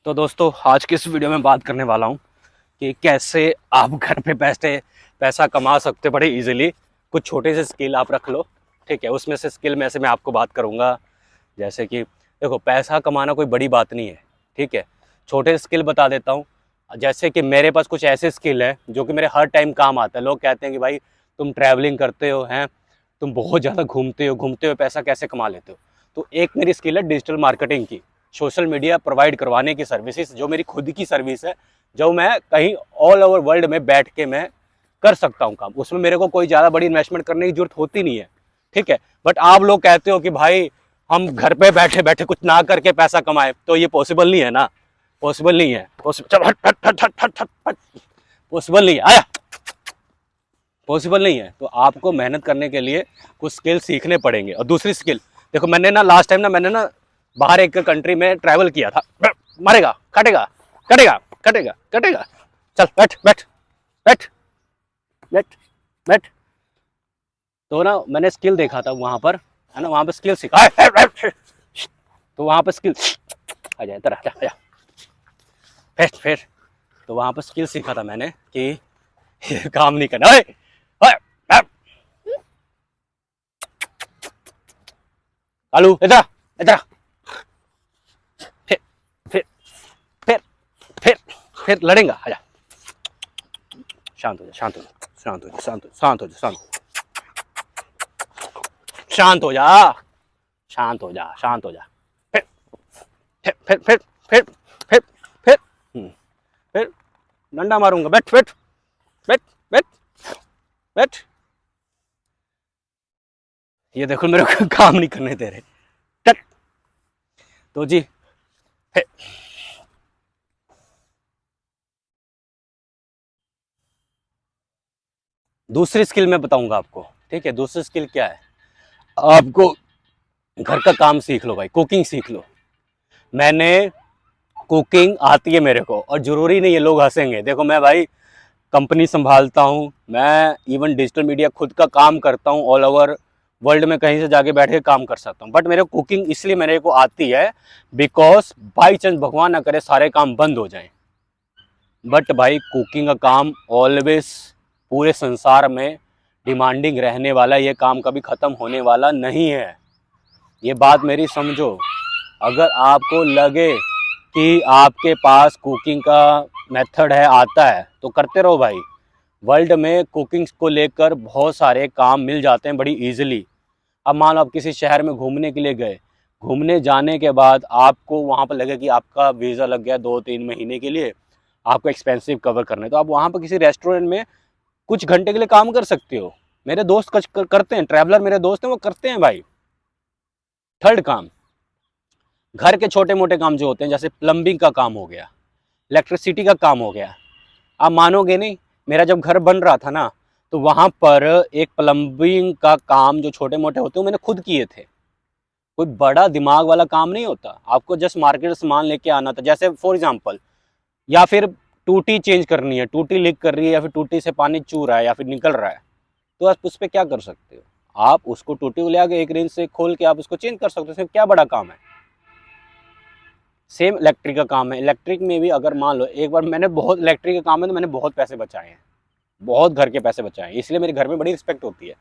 तो दोस्तों आज की इस वीडियो में बात करने वाला हूँ कि कैसे आप घर पे पैसा कमा सकते हो बड़े इजीली। कुछ छोटे से स्किल आप रख लो, ठीक है। उसमें से स्किल में से मैं आपको बात करूँगा। जैसे कि देखो, पैसा कमाना कोई बड़ी बात नहीं है, ठीक है। छोटे स्किल बता देता हूँ। जैसे कि मेरे पास कुछ ऐसे स्किल है जो कि मेरे हर टाइम काम आता है। लोग कहते हैं कि भाई तुम ट्रैवलिंग करते हो, हैं, तुम बहुत ज़्यादा घूमते हो पैसा कैसे कमा लेते हो। तो एक मेरी स्किल है डिजिटल मार्केटिंग की, सोशल मीडिया प्रोवाइड करवाने की सर्विसेज, जो मेरी खुद की सर्विस है, जो मैं कहीं ऑल ओवर वर्ल्ड में बैठ के मैं कर सकता हूँ काम। उसमें मेरे को कोई ज़्यादा बड़ी इन्वेस्टमेंट करने की जरूरत होती नहीं है, ठीक है। बट आप लोग कहते हो कि भाई हम घर पे बैठे बैठे कुछ ना करके पैसा कमाए, तो ये पॉसिबल नहीं है ना, पॉसिबल नहीं है। चल हट हट हट हट हट हट, पॉसिबल नहीं है, आया पॉसिबल नहीं है। तो आपको मेहनत करने के लिए कुछ स्किल सीखने पड़ेंगे। और दूसरी स्किल देखो, मैंने ना लास्ट टाइम ना मैंने ना बाहर एक कंट्री में ट्रैवल किया था। मारेगा, कटेगा, कटेगा, कटेगा, कटेगा। चल बैठ बैठ बैठ बैठ बैठ। तो ना मैंने स्किल देखा था वहां पर, है ना, वहां पर स्किल सीखा। तो वहां पर स्किल आ जाए, इधर आ जा, फिर तो वहां पर स्किल सीखा था मैंने कि ये काम नहीं करना। ओए, ओए, आलू इधर इधर, फिर फिर फिर फिर फिर लड़ेगा, आजा, शांत हो जा, शांत हो जा, शांत हो जा, शांत हो जा, शांत हो जा, शांत हो जा, शांत हो जा, शांत हो जा। फिर फिर फिर फिर फिर फिर फिर फिर डंडा मारूंगा। बैठ बैठ बैठ बैठ बैठ। ये देखो मेरे को काम नहीं करने दे रहे। चल। तो जी, फिर दूसरी स्किल मैं बताऊंगा आपको, ठीक है। दूसरी स्किल क्या है, आपको घर का काम सीख लो भाई, कुकिंग सीख लो। मैंने कुकिंग आती है मेरे को, और जरूरी नहीं है लोग हंसेंगे। देखो मैं भाई कंपनी संभालता हूँ, मैं इवन डिजिटल मीडिया खुद का काम करता हूँ, ऑल ओवर वर्ल्ड में कहीं से जाके बैठ के काम कर सकता हूँ। बट मेरे कुकिंग इसलिए मेरे को आती है बिकॉज बाई चांस भगवान ना करे सारे काम बंद हो जाएं। बट भाई कुकिंग का काम ऑलवेज पूरे संसार में डिमांडिंग रहने वाला, ये काम कभी ख़त्म होने वाला नहीं है। ये बात मेरी समझो। अगर आपको लगे कि आपके पास कुकिंग का मेथड है, आता है, तो करते रहो भाई। वर्ल्ड में कुकिंग को लेकर बहुत सारे काम मिल जाते हैं बड़ी इजीली। अब मान लो आप किसी शहर में घूमने के लिए गए, घूमने जाने के बाद आपको वहाँ पर लगे कि आपका वीज़ा लग गया 2-3 महीने के लिए, आपको एक्सपेंसिव कवर करने, तो आप वहाँ पर किसी रेस्टोरेंट में कुछ घंटे के लिए काम कर सकते हो। मेरे दोस्त करते हैं, ट्रैवलर मेरे दोस्त हैं, वो करते हैं भाई। थर्ड काम, घर के छोटे मोटे काम जो होते हैं, जैसे प्लम्बिंग का काम हो गया, इलेक्ट्रिसिटी का काम हो गया। आप मानोगे नहीं, मेरा जब घर बन रहा था ना, तो वहाँ पर एक प्लम्बिंग का काम जो छोटे मोटे होते हैं मैंने खुद किए थे। कोई बड़ा दिमाग वाला काम नहीं होता, आपको जस्ट मार्केट से सामान लेके आना था। जैसे फॉर एग्जांपल, या फिर टूटी चेंज करनी है, टूटी लीक कर रही है, या फिर टूटी से पानी चू रहा है या फिर निकल रहा है, तो आप उस पर क्या कर सकते हो। आप उसको टूटी को ले आके एक रेंज से खोल के आप उसको चेंज कर सकते हो, इसमें क्या बड़ा काम है। सेम इलेक्ट्रिक का काम है। इलेक्ट्रिक में भी अगर मान लो, एक बार मैंने बहुत इलेक्ट्रिक का काम है तो मैंने बहुत पैसे बचाए हैं, बहुत घर के पैसे बचाए हैं। इसलिए मेरे घर में बड़ी रिस्पेक्ट होती है,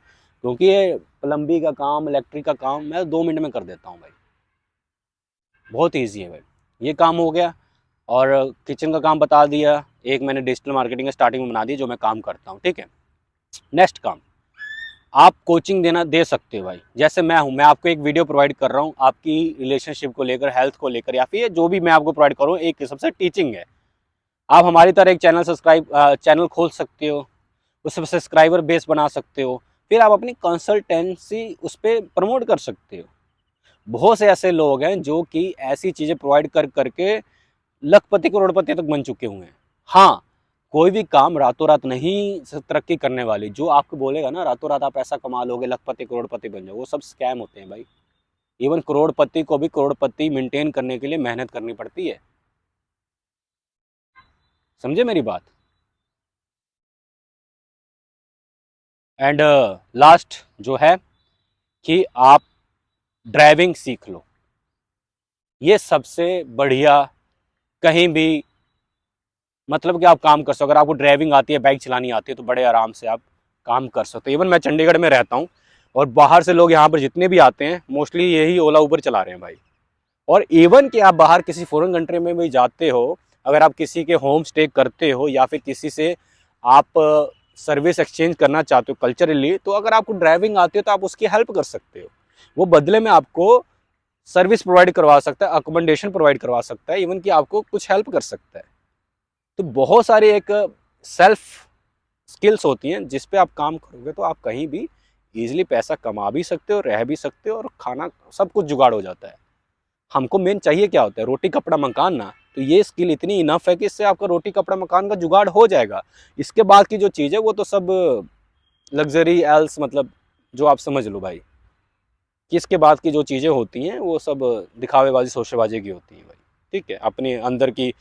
क्योंकि ये प्लम्बिंग का काम, इलेक्ट्रिक का काम मैं 2 मिनट में कर देता हूँ भाई। बहुत ईजी है भाई। ये काम हो गया। और किचन का काम बता दिया। एक मैंने डिजिटल मार्केटिंग स्टार्टिंग में बना दी जो मैं काम करता हूँ, ठीक है। नेक्स्ट काम, आप कोचिंग देना दे सकते हो भाई। जैसे मैं हूँ, मैं आपको एक वीडियो प्रोवाइड कर रहा हूँ आपकी रिलेशनशिप को लेकर, हेल्थ को लेकर, या फिर जो भी मैं आपको प्रोवाइड करूँ एक किस्म से टीचिंग है। आप हमारी तरह एक चैनल खोल सकते हो, उस पर सब्सक्राइबर बेस बना सकते हो, फिर आप अपनी कंसल्टेंसी उस पर प्रमोट कर सकते हो। बहुत से ऐसे लोग हैं जो कि ऐसी चीज़ें प्रोवाइड कर करके लखपति करोड़पति तक बन चुके हुए हैं। हाँ, कोई भी काम रातों रात नहीं तरक्की करने वाली। जो आपको बोलेगा ना रातों रात आप पैसा कमा लोगे, लखपति करोड़पति बन जाओ, वो सब स्कैम होते हैं भाई। इवन करोड़पति को भी करोड़पति मेंटेन करने के लिए मेहनत करनी पड़ती है। समझे मेरी बात। एंड लास्ट जो है कि आप ड्राइविंग सीख लो। ये सबसे बढ़िया कहीं भी मतलब कि आप काम कर सकते हो। अगर आपको ड्राइविंग आती है, बाइक चलानी आती है, तो बड़े आराम से आप काम कर सकते हो। इवन मैं चंडीगढ़ में रहता हूँ और बाहर से लोग यहाँ पर जितने भी आते हैं मोस्टली यही ओला उबर चला रहे हैं भाई। और इवन कि आप बाहर किसी फॉरेन कंट्री में भी जाते हो, अगर आप किसी के होम स्टे करते हो या फिर किसी से आप सर्विस एक्सचेंज करना चाहते हो कल्चरली, तो अगर आपको ड्राइविंग आती है तो आप उसकी हेल्प कर सकते हो। वो बदले में आपको सर्विस प्रोवाइड करवा सकता है, अकोमोडेशन प्रोवाइड करवा सकता है, इवन कि आपको कुछ हेल्प कर सकता है। तो बहुत सारे एक सेल्फ स्किल्स होती हैं जिस पे आप काम करोगे तो आप कहीं भी इजीली पैसा कमा भी सकते हो, रह भी सकते हो, और खाना सब कुछ जुगाड़ हो जाता है। हमको मेन चाहिए क्या होता है, रोटी कपड़ा मकान ना। तो ये स्किल इतनी इनफ है कि इससे आपका रोटी कपड़ा मकान का जुगाड़ हो जाएगा। इसके बाद की जो चीज़ है वो तो सब लग्जरी एल्स, मतलब जो आप समझ लो भाई कि इसके बाद की जो चीज़ें होती हैं वो सब दिखावेबाजी शोशेबाजी की होती हैं भाई। ठीक है, अपने अंदर की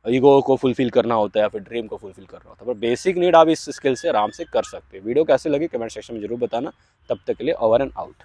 ईगो को फुलफिल करना होता है या फिर ड्रीम को फुलफिल करना होता है। पर बेसिक नीड आप इस स्किल से आराम से कर सकते हैं। वीडियो कैसे लगी कमेंट सेक्शन में जरूर बताना। तब तक के लिए ओवर एंड आउट।